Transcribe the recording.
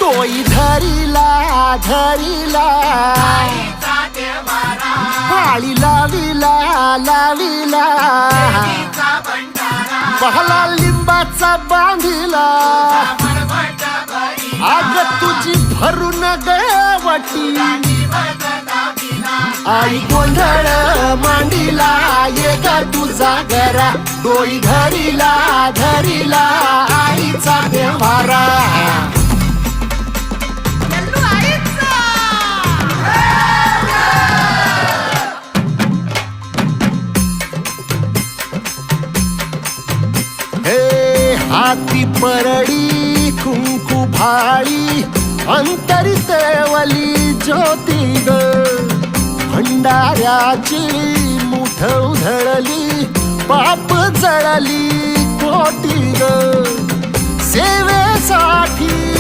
डोई धरिला धरिला पाळी लाविला लाविला पहला लिंबाचा बांधिला आग तुझी भरून गवटी आई गोंधळ मांडीला ये ग तुझा घरा डोई धरिला धरिला आईचा देवारा हाती परडी कुंकू भाळी अंतरी तेवली ज्योती ग भंडाऱ्याची मुठ उधळली पाप जळली कोटी ग सेवेसाठी